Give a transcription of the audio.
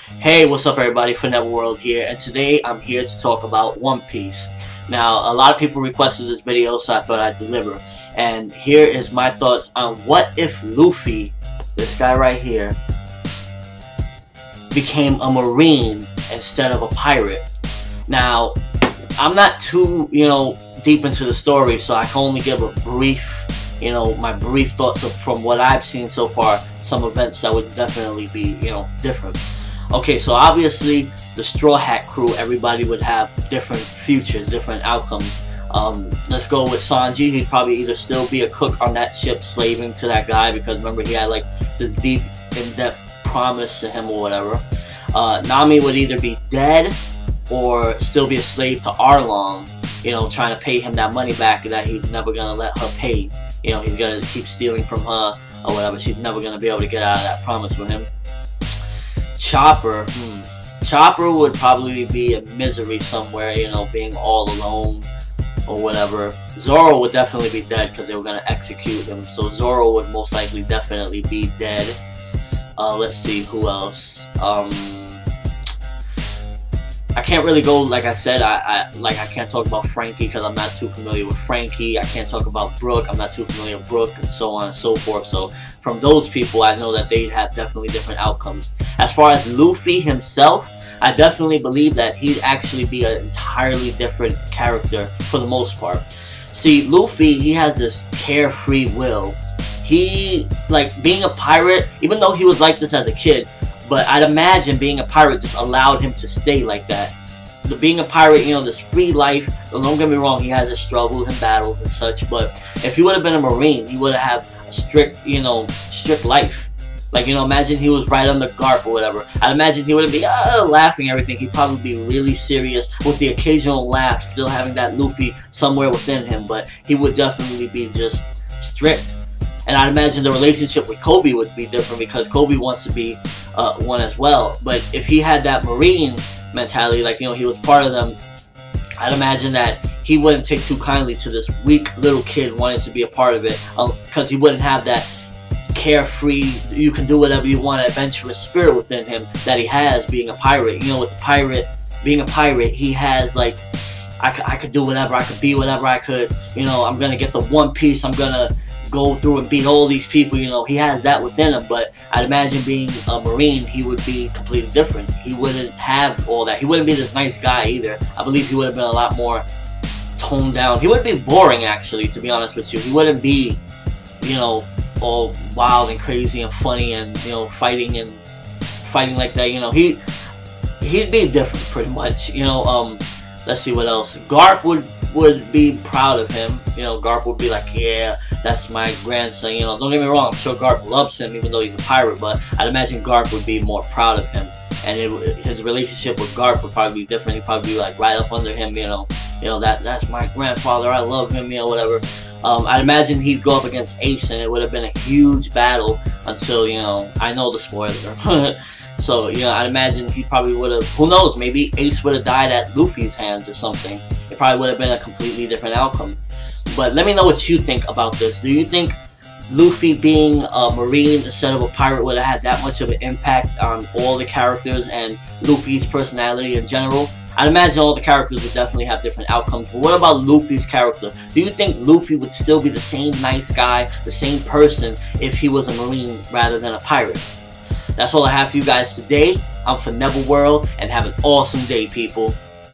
Hey, what's up everybody, ForneverWorld here, and today I'm here to talk about One Piece. Now, a lot of people requested this video, so I thought I'd deliver. And here is my thoughts on what if Luffy, this guy right here, became a Marine instead of a pirate. Now, I'm not too, deep into the story, so I can only give a brief, my brief thoughts from what I've seen so far, some events that would definitely be, different. Okay, so obviously the Straw Hat crew, everybody would have different futures, different outcomes. Let's go with Sanji. He'd probably either still be a cook on that ship slaving to that guy, because remember he had like this deep, in-depth promise to him or whatever. Nami would either be dead or still be a slave to Arlong, trying to pay him that money back that he's never gonna let her pay. He's gonna keep stealing from her or whatever. She's never gonna be able to get out of that promise with him. Chopper, Chopper would probably be in misery somewhere, being all alone or whatever. Zoro would definitely be dead because they were going to execute him, so Zoro would most likely definitely be dead. Let's see, who else? I can't really go, like I said, I can't talk about Frankie because I'm not too familiar with Frankie. I can't talk about Brooke, I'm not too familiar with Brooke, and so on and so forth. So from those people, I know that they'd have definitely different outcomes. As far as Luffy himself, I definitely believe that he'd actually be an entirely different character for the most part. See, Luffy, he has this carefree will. He, being a pirate, even though he was like this as a kid, but I'd imagine being a pirate just allowed him to stay like that. Being a pirate, this free life, don't get me wrong, he has his struggles and battles and such, but if he would have been a Marine, he would have had a strict, strict life. Imagine he was right under Garp or whatever. I'd imagine he wouldn't be laughing everything. He'd probably be really serious with the occasional laugh, still having that Luffy somewhere within him, but he would definitely be just strict. And I'd imagine the relationship with Kobe would be different because Kobe wants to be one as well. But if he had that Marine mentality, he was part of them, I'd imagine that he wouldn't take too kindly to this weak little kid wanting to be a part of it, because he wouldn't have that carefree, you can do whatever you want, adventurous spirit within him that he has being a pirate. With the pirate, being a pirate, he has I could do whatever, I could be whatever I could, I'm gonna get the One Piece, I'm gonna go through and beat all these people, he has that within him. But I'd imagine being a Marine, he would be completely different. He wouldn't have all that. He wouldn't be this nice guy either. I believe he would have been a lot more toned down. He would be boring, actually, to be honest with you. He wouldn't be, all wild and crazy and funny and, fighting like that. He'd be different pretty much. Let's see what else. Garp would be proud of him. Garp would be like, yeah, that's my grandson. Don't get me wrong, I'm sure Garp loves him even though he's a pirate, but I'd imagine Garp would be more proud of him. And his relationship with Garp would probably be different. He'd probably be right up under him, that's my grandfather, I love him, whatever. I'd imagine he'd go up against Ace and it would have been a huge battle until, I know the spoiler. So, I'd imagine he probably would have, who knows, maybe Ace would have died at Luffy's hands or something. It probably would have been a completely different outcome. But let me know what you think about this. Do you think Luffy being a Marine instead of a pirate would have had that much of an impact on all the characters and Luffy's personality in general? I'd imagine all the characters would definitely have different outcomes. But what about Luffy's character? Do you think Luffy would still be the same nice guy, the same person, if he was a Marine rather than a pirate? That's all I have for you guys today. I'm ForneverWorld, and have an awesome day, people.